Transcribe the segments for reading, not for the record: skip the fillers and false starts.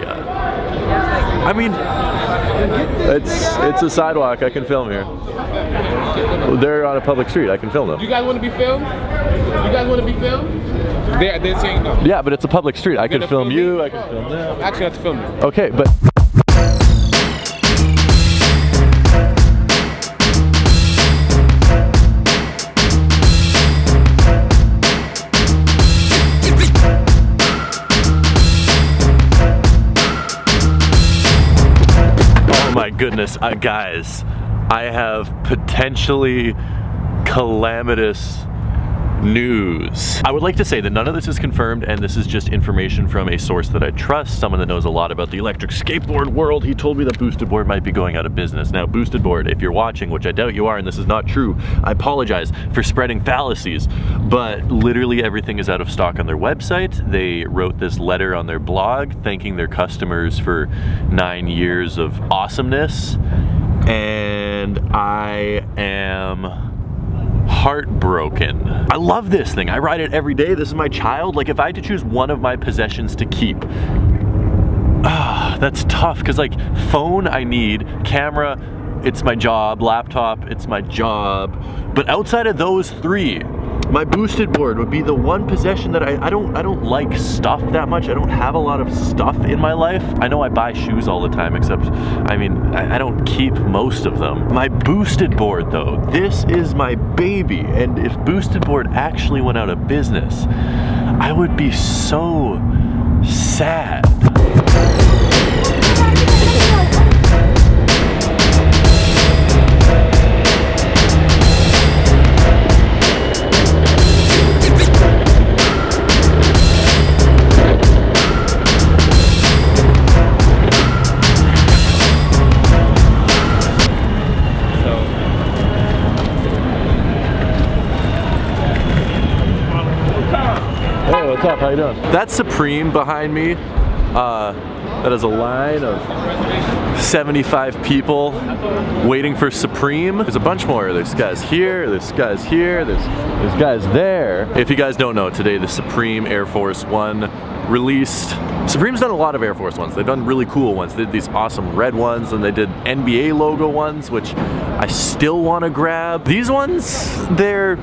area. I mean, it's a sidewalk. I can film here. They're on a public street. I can film them. You guys want to be filmed? You guys want to be filmed? They're saying no. Yeah, but it's a public street. I can film you. I can film them. Actually, I have to film you. Okay, but. My goodness, guys, I have potentially calamitous news. I would like to say that none of this is confirmed, and this is just information from a source that I trust, someone that knows a lot about the electric skateboard world. He told me that Boosted Board might be going out of business. Now, Boosted Board, if you're watching, which I doubt you are, and this is not true, I apologize for spreading fallacies, but literally everything is out of stock on their website. They wrote this letter on their blog thanking their customers for 9 years of awesomeness, and I am heartbroken. I love this thing. I ride it every day. This is my child. Like, if I had to choose one of my possessions to keep, that's tough, because like phone I need, camera, it's my job, laptop, it's my job. But outside of those three, my Boosted Board would be the one possession that I don't like stuff that much. I don't have a lot of stuff in my life. I know I buy shoes all the time, except, I mean, I don't keep most of them. My Boosted Board though, this is my baby. And if Boosted Board actually went out of business, I would be so sad. What's up? How you doing? That's Surpeme behind me. That is a line of 75 people waiting for Surpeme. There's a bunch more. There's guys here, there's guys here, there's guys there. If you guys don't know, today the Surpeme Air Force One released. Supreme's done a lot of Air Force Ones. They've done really cool ones. They did these awesome red ones, and they did NBA logo ones, which I still want to grab. These ones, they're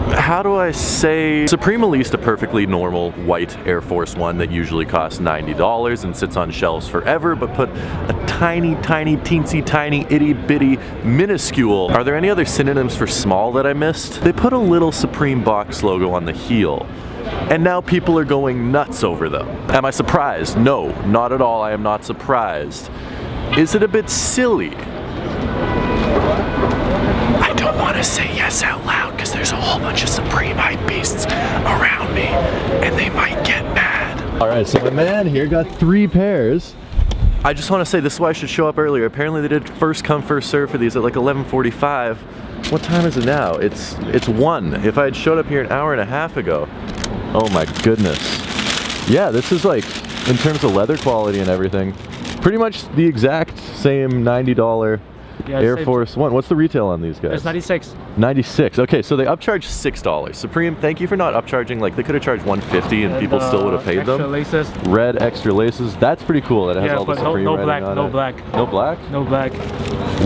how do I say? Surpeme released a perfectly normal white Air Force One that usually costs $90 and sits on shelves forever, but put a tiny, teensy tiny, itty bitty, minuscule. Are there any other synonyms for small that I missed? They put a little Surpeme box logo on the heel, and now people are going nuts over them. Am I surprised? No, not at all. I am not surprised. Is it a bit silly? I don't want to say yes out loud because there's a whole bunch of Surpeme hype beasts around me and they might get mad. Alright, so my man here got 3 pairs. I just want to say this is why I should show up earlier. Apparently they did first come first serve for these at like 11:45. What time is it now? It's 1. If I had showed up here an hour and a half ago. Oh my goodness. Yeah, this is like, in terms of leather quality and everything, pretty much the exact same $90 Air Force One. What's the retail on these guys? It's 96. 96. Okay, so they upcharged $6. Surpeme, thank you for not upcharging. Like, they could have charged $150 and people still would have paid extra them. Laces. Red extra laces. That's pretty cool. That it has all the Surpeme no writing black, on no it. black. No black? No black.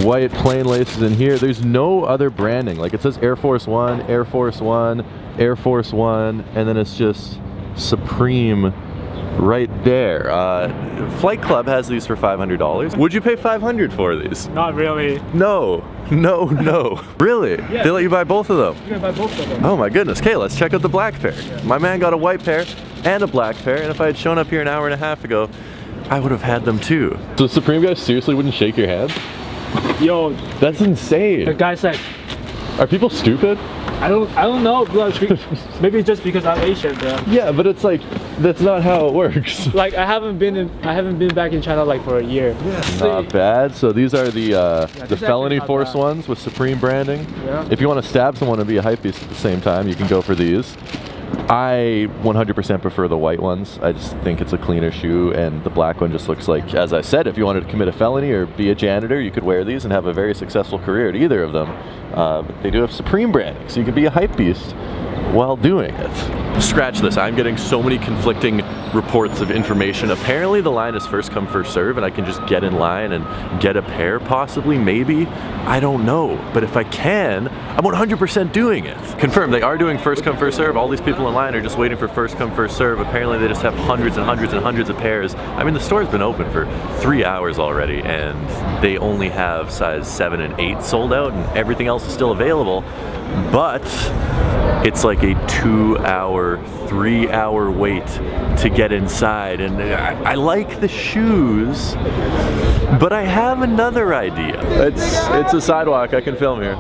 White plain laces in here. There's no other branding. Like, it says Air Force One, Air Force One, Air Force One, and then it's just Surpeme right there. Flight Club has these for $500. Would you pay $500 for these? Not really. No. Really? Yeah. They let you buy both of them? You can buy both of them. Oh my goodness. Okay, let's check out the black pair. Yeah. My man got a white pair and a black pair, and if I had shown up here an hour and a half ago, I would have had them too. So Surpeme guys seriously wouldn't shake your hand? Yo. That's insane. The guy said, are people stupid? I don't know. Maybe just because I'm Asian, bro. Yeah, but it's like, that's not how it works. Like, I haven't been back in China like for a year. Yeah. Not bad. So these are the felony force ones with Surpeme branding. Yeah. If you want to stab someone and be a hype beast at the same time, you can go for these. I 100% prefer the white ones. I just think it's a cleaner shoe, and the black one just looks like, as I said, if you wanted to commit a felony or be a janitor, you could wear these and have a very successful career at either of them. But they do have Surpeme branding, so you could be a hype beast while doing it. Scratch this, I'm getting so many conflicting reports of information. Apparently the line is first come, first serve, and I can just get in line and get a pair possibly, maybe. I don't know, but if I can, I'm 100% doing it. Confirmed, they are doing first come, first serve. All these people in line are just waiting for first come, first serve. Apparently they just have hundreds and hundreds and hundreds of pairs. I mean, the store's been open for 3 hours already, and they only have size 7 and 8 sold out, and everything else is still available. But it's like a 2-hour, 3-hour wait to get inside, and I like the shoes, but I have another idea. It's a sidewalk, I can film here.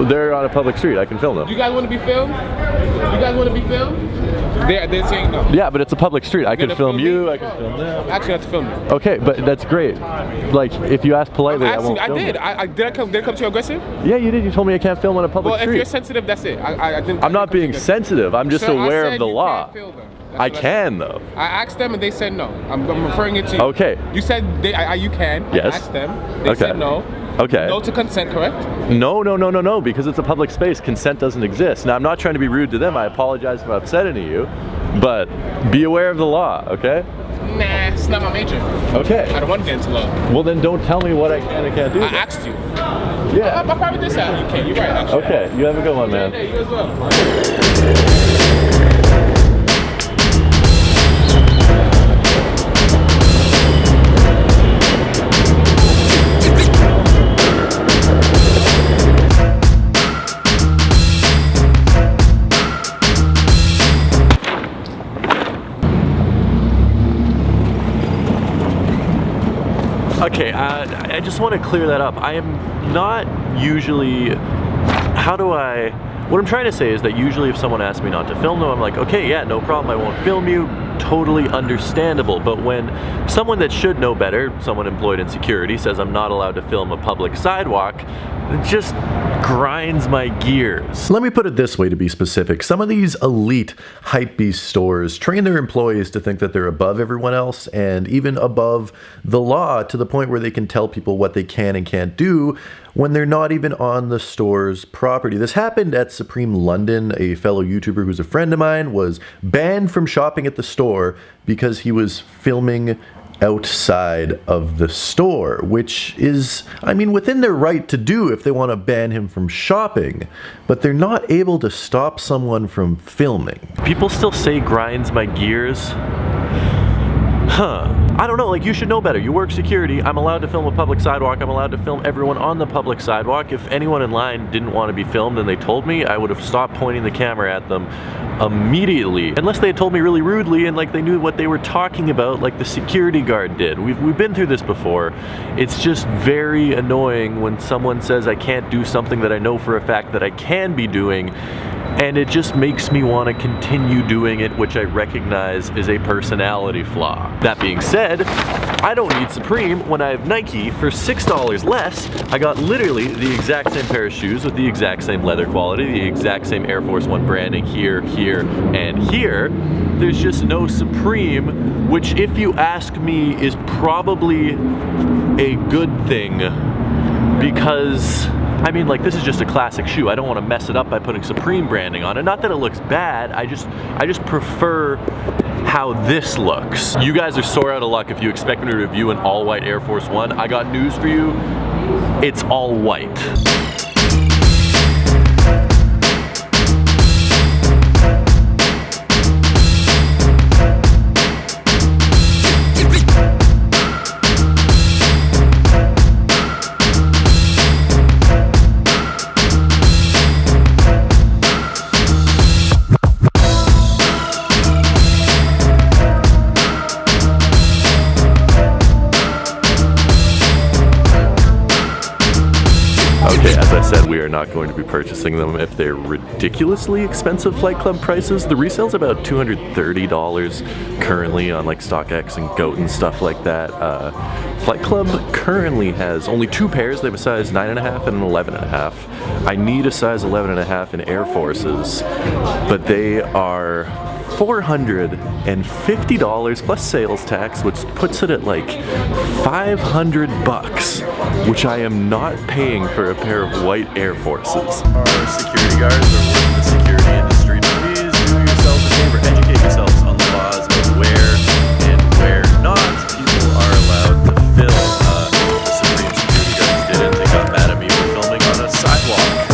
They're on a public street, I can film them. You guys want to be filmed? You guys want to be filmed? They're saying no. Yeah, but it's a public street. I can film you, I can film them. Actually, I have to film you. Okay, but that's great. Like, if you ask politely, I won't film did. it. Did I come to you aggressive? Yeah, you did. You told me I can't film on a public street. Well, if you're sensitive, that's it. I didn't. I'm not being sensitive. I'm just aware of the law. I can though. I asked them and they said no. I'm referring it to you. Okay. You said you can. Yes. I asked them. They said no. Okay. No to consent, correct? No, because it's a public space. Consent doesn't exist. Now, I'm not trying to be rude to them. I apologize if I'm upsetting you, but be aware of the law, okay? Nah, it's not my major. Okay. I don't want to get into law. Well, then don't tell me what I can and can't do. I asked you. Yeah. I probably did say you can. You're right, actually. Okay, you have a good one, man. Yeah, you as well. Okay, I just want to clear that up. I am not usually, what I'm trying to say is that usually if someone asks me not to film them, I'm like, okay, yeah, no problem, I won't film you, totally understandable. But when someone that should know better, someone employed in security, says I'm not allowed to film a public sidewalk, it just grinds my gears. Let me put it this way to be specific. Some of these elite hypebeast stores train their employees to think that they're above everyone else and even above the law to the point where they can tell people what they can and can't do when they're not even on the store's property. This happened at Surpeme London. A fellow YouTuber who's a friend of mine was banned from shopping at the store because he was filming outside of the store, which is, I mean, within their right to do if they want to ban him from shopping, but they're not able to stop someone from filming. People still say grinds my gears. I don't know, like, you should know better. You work security. I'm allowed to film a public sidewalk. I'm allowed to film everyone on the public sidewalk. If anyone in line didn't want to be filmed and they told me, I would have stopped pointing the camera at them immediately. Unless they had told me really rudely and like they knew what they were talking about, like the security guard did. We've been through this before. It's just very annoying when someone says I can't do something that I know for a fact that I can be doing, and it just makes me want to continue doing it, which I recognize is a personality flaw. That being said, I don't need Surpeme when I have Nike for $6 less. I got literally the exact same pair of shoes with the exact same leather quality, the exact same Air Force One branding here, here, and here. There's just no Surpeme, which if you ask me is probably a good thing because, I mean, like, this is just a classic shoe. I don't want to mess it up by putting Surpeme branding on it. Not that it looks bad, I just prefer how this looks. You guys are sore out of luck if you expect me to review an all-white Air Force One. I got news for you, it's all white. Okay, as I said, we are not going to be purchasing them if they're ridiculously expensive Flight Club prices. The resale's about $230 currently on like StockX and GOAT and stuff like that. Flight Club currently has only 2 pairs. They have a size 9.5 and an 11.5. I need a size 11.5 in Air Forces, but they are $450 plus sales tax, which puts it at like $500, which I am not paying for a pair of white Air Forces. Our security guards are working the security Bye.